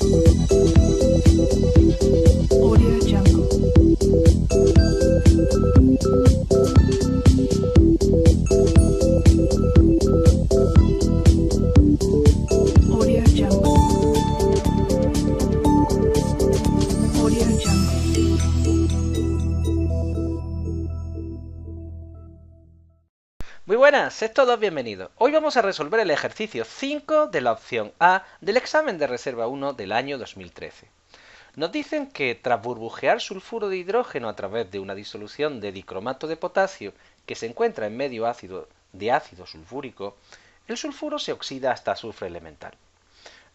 Audio Jungle. Audio Jungle. Audio Jungle. Muy buenas, sed todos bienvenidos. Hoy vamos a resolver el ejercicio 5 de la opción A del examen de reserva 1 del año 2013. Nos dicen que tras burbujear sulfuro de hidrógeno a través de una disolución de dicromato de potasio que se encuentra en medio ácido de ácido sulfúrico, el sulfuro se oxida hasta azufre elemental.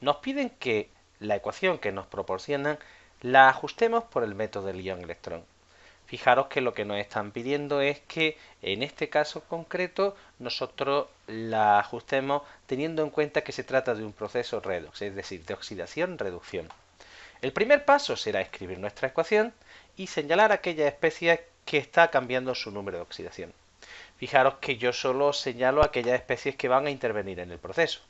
Nos piden que la ecuación que nos proporcionan la ajustemos por el método del ion-electrón. Fijaros que lo que nos están pidiendo es que en este caso concreto nosotros la ajustemos teniendo en cuenta que se trata de un proceso redox, es decir, de oxidación-reducción. El primer paso será escribir nuestra ecuación y señalar aquella especie que está cambiando su número de oxidación. Fijaros que yo solo señalo aquellas especies que van a intervenir en el proceso.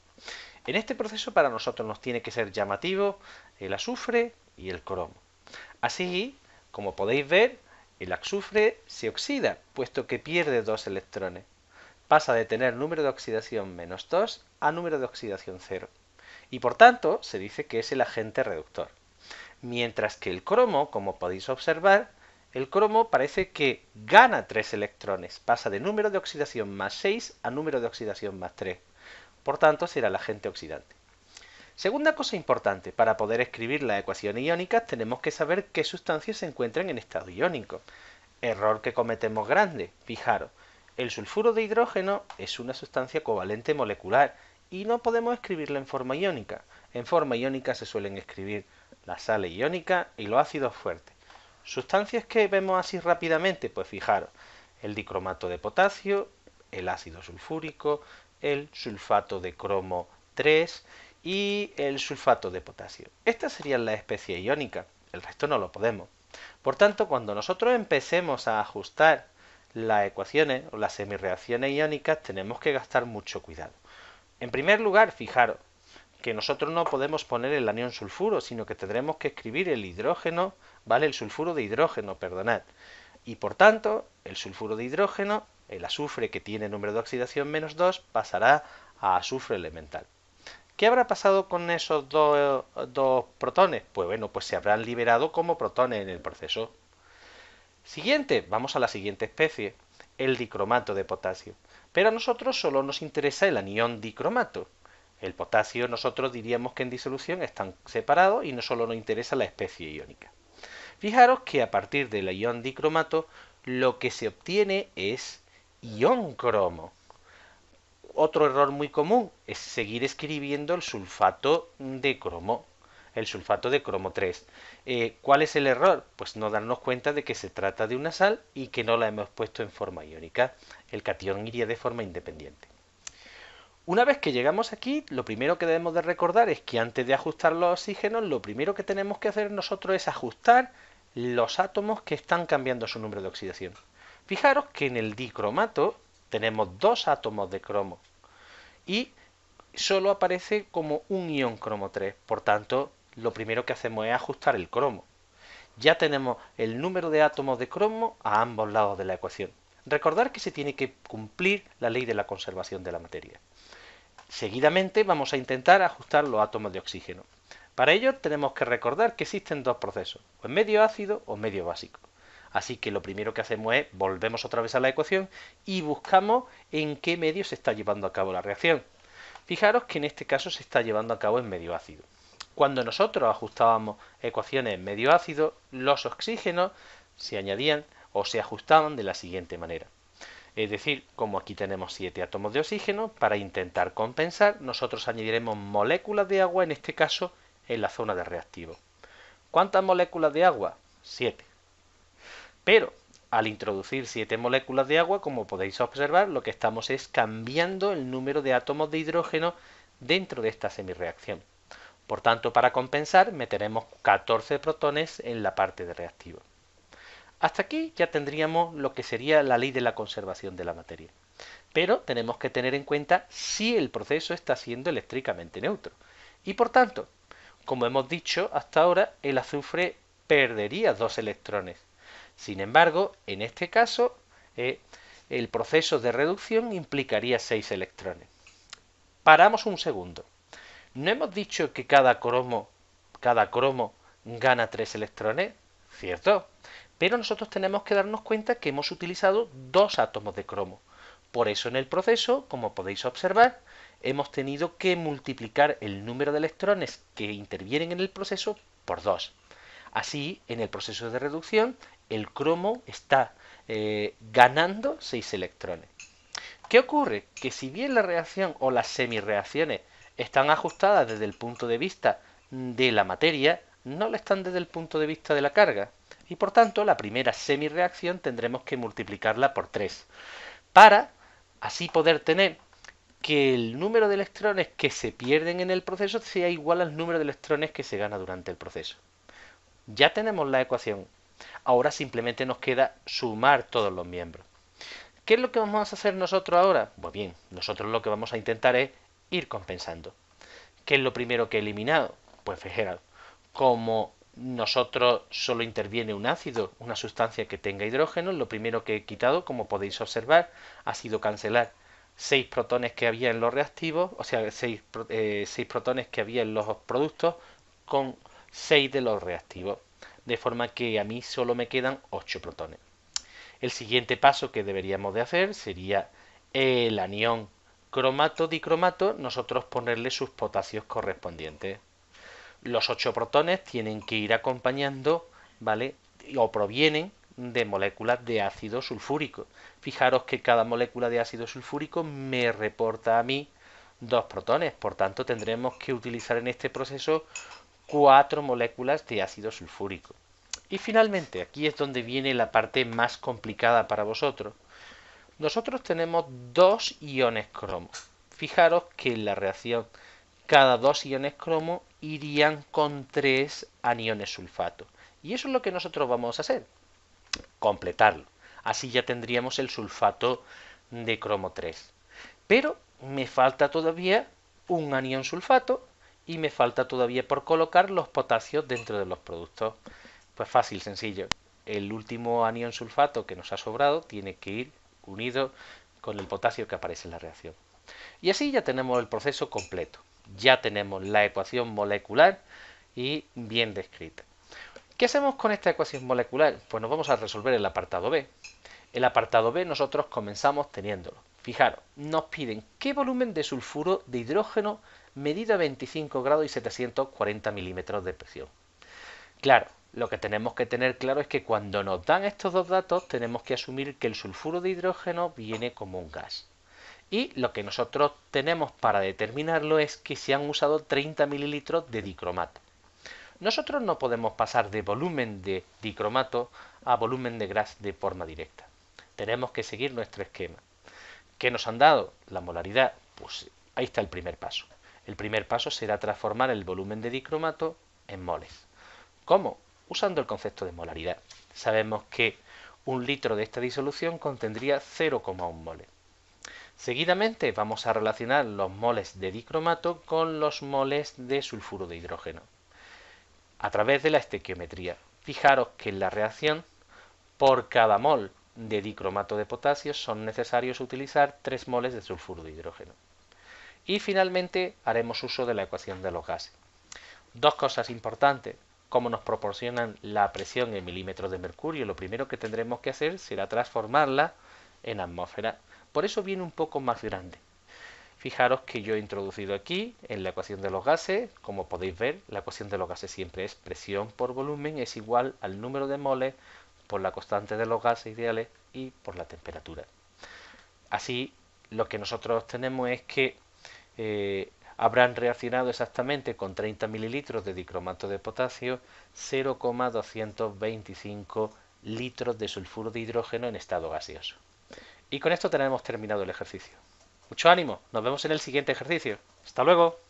En este proceso para nosotros nos tiene que ser llamativo el azufre y el cromo. Así, como podéis ver, el azufre se oxida, puesto que pierde 2 electrones. Pasa de tener número de oxidación menos 2 a número de oxidación 0. Y por tanto, se dice que es el agente reductor. Mientras que el cromo, como podéis observar, el cromo parece que gana 3 electrones. Pasa de número de oxidación más 6 a número de oxidación más 3. Por tanto, será el agente oxidante. Segunda cosa importante, para poder escribir las ecuaciones iónicas tenemos que saber qué sustancias se encuentran en estado iónico. Error que cometemos grande. Fijaros, el sulfuro de hidrógeno es una sustancia covalente molecular y no podemos escribirla en forma iónica. En forma iónica se suelen escribir las sales iónicas y los ácidos fuertes. Sustancias que vemos así rápidamente, pues fijaros, el dicromato de potasio, el ácido sulfúrico, el sulfato de cromo 3 y el sulfato de potasio. Estas serían las especies iónicas, el resto no lo podemos. Por tanto, cuando nosotros empecemos a ajustar las ecuaciones o las semirreacciones iónicas, tenemos que gastar mucho cuidado. En primer lugar, fijaros que nosotros no podemos poner el anión sulfuro, sino que tendremos que escribir el hidrógeno, ¿vale? El sulfuro de hidrógeno, perdonad. Y por tanto, el sulfuro de hidrógeno, el azufre que tiene número de oxidación menos 2, pasará a azufre elemental. ¿Qué habrá pasado con esos dos protones? Pues bueno, pues se habrán liberado como protones en el proceso. Siguiente, vamos a la siguiente especie, el dicromato de potasio. Pero a nosotros solo nos interesa el anión dicromato. El potasio nosotros diríamos que en disolución están separados y no solo nos interesa la especie iónica. Fijaros que a partir del ion dicromato lo que se obtiene es ion cromo. Otro error muy común es seguir escribiendo el sulfato de cromo, el sulfato de cromo 3. ¿Cuál es el error? Pues no darnos cuenta de que se trata de una sal y que no la hemos puesto en forma iónica. El catión iría de forma independiente. Una vez que llegamos aquí, lo primero que debemos de recordar es que antes de ajustar los oxígenos, lo primero que tenemos que hacer nosotros es ajustar los átomos que están cambiando su número de oxidación. Fijaros que en el dicromato tenemos 2 átomos de cromo y solo aparece como un ion cromo 3. Por tanto, lo primero que hacemos es ajustar el cromo. Ya tenemos el número de átomos de cromo a ambos lados de la ecuación. Recordar que se tiene que cumplir la ley de la conservación de la materia. Seguidamente vamos a intentar ajustar los átomos de oxígeno. Para ello tenemos que recordar que existen dos procesos, o en medio ácido o medio básico. Así que lo primero que hacemos es volvemos otra vez a la ecuación y buscamos en qué medio se está llevando a cabo la reacción. Fijaros que en este caso se está llevando a cabo en medio ácido. Cuando nosotros ajustábamos ecuaciones en medio ácido, los oxígenos se añadían o se ajustaban de la siguiente manera. Es decir, como aquí tenemos 7 átomos de oxígeno, para intentar compensar, nosotros añadiremos moléculas de agua, en este caso, en la zona de reactivo. ¿Cuántas moléculas de agua? 7. Pero, al introducir 7 moléculas de agua, como podéis observar, lo que estamos es cambiando el número de átomos de hidrógeno dentro de esta semirreacción. Por tanto, para compensar, meteremos 14 protones en la parte de reactivo. Hasta aquí ya tendríamos lo que sería la ley de la conservación de la materia. Pero tenemos que tener en cuenta si el proceso está siendo eléctricamente neutro. Y por tanto, Como hemos dicho hasta ahora, el azufre perdería 2 electrones. Sin embargo, en este caso, el proceso de reducción implicaría 6 electrones. Paramos un segundo. ¿No hemos dicho que cada cromo gana 3 electrones? ¿Cierto? Pero nosotros tenemos que darnos cuenta que hemos utilizado 2 átomos de cromo. Por eso en el proceso, como podéis observar, hemos tenido que multiplicar el número de electrones que intervienen en el proceso por 2. Así, en el proceso de reducción, el cromo está ganando 6 electrones. ¿Qué ocurre? Que si bien la reacción o las semireacciones están ajustadas desde el punto de vista de la materia, no lo están desde el punto de vista de la carga. Y por tanto, la primera semireacción tendremos que multiplicarla por 3 para así poder tener que el número de electrones que se pierden en el proceso sea igual al número de electrones que se gana durante el proceso. Ya tenemos la ecuación. Ahora simplemente nos queda sumar todos los miembros. ¿Qué es lo que vamos a hacer nosotros ahora? Pues bien, nosotros lo que vamos a intentar es ir compensando. ¿Qué es lo primero que he eliminado? Pues fijaros, como nosotros solo interviene un ácido, una sustancia que tenga hidrógeno, lo primero que he quitado, como podéis observar, ha sido cancelar 6 protones que había en los reactivos, o sea, 6 protones que había en los productos con 6 de los reactivos, de forma que a mí solo me quedan 8 protones. El siguiente paso que deberíamos de hacer sería el anión cromato-dicromato, nosotros ponerle sus potasios correspondientes. Los 8 protones tienen que ir acompañando, ¿vale? O provienen de moléculas de ácido sulfúrico. Fijaros que cada molécula de ácido sulfúrico me reporta a mí 2 protones, por tanto tendremos que utilizar en este proceso 4 moléculas de ácido sulfúrico. Y finalmente, aquí es donde viene la parte más complicada para vosotros. Nosotros tenemos 2 iones cromo. Fijaros que en la reacción cada 2 iones cromo irían con 3 aniones sulfato. Y eso es lo que nosotros vamos a hacer, completarlo. Así ya tendríamos el sulfato de cromo 3. Pero me falta todavía un anión sulfato y me falta todavía por colocar los potasios dentro de los productos. Pues fácil, sencillo. El último anión sulfato que nos ha sobrado tiene que ir unido con el potasio que aparece en la reacción. Y así ya tenemos el proceso completo. Ya tenemos la ecuación molecular y bien descrita. ¿Qué hacemos con esta ecuación molecular? Pues nos vamos a resolver el apartado B. El apartado B nosotros comenzamos teniéndolo. Fijaros, nos piden qué volumen de sulfuro de hidrógeno medido a 25 grados y 740 milímetros de presión. Claro, lo que tenemos que tener claro es que cuando nos dan estos dos datos tenemos que asumir que el sulfuro de hidrógeno viene como un gas. Y lo que nosotros tenemos para determinarlo es que se han usado 30 mililitros de dicromato. Nosotros no podemos pasar de volumen de dicromato a volumen de gas de forma directa. Tenemos que seguir nuestro esquema. ¿Qué nos han dado? La molaridad. Pues ahí está el primer paso. El primer paso será transformar el volumen de dicromato en moles. ¿Cómo? Usando el concepto de molaridad. Sabemos que un litro de esta disolución contendría 0,1 moles. Seguidamente vamos a relacionar los moles de dicromato con los moles de sulfuro de hidrógeno a través de la estequiometría. Fijaros que en la reacción, por cada mol de dicromato de potasio son necesarios utilizar 3 moles de sulfuro de hidrógeno. Y finalmente haremos uso de la ecuación de los gases. Dos cosas importantes. Como nos proporcionan la presión en milímetros de mercurio, lo primero que tendremos que hacer será transformarla en atmósfera. Por eso viene un poco más grande. Fijaros que yo he introducido aquí en la ecuación de los gases, como podéis ver, la ecuación de los gases siempre es presión por volumen es igual al número de moles por la constante de los gases ideales y por la temperatura. Así, lo que nosotros tenemos es que habrán reaccionado exactamente con 30 mililitros de dicromato de potasio 0,225 litros de sulfuro de hidrógeno en estado gaseoso. Y con esto tenemos terminado el ejercicio. Mucho ánimo, nos vemos en el siguiente ejercicio. Hasta luego.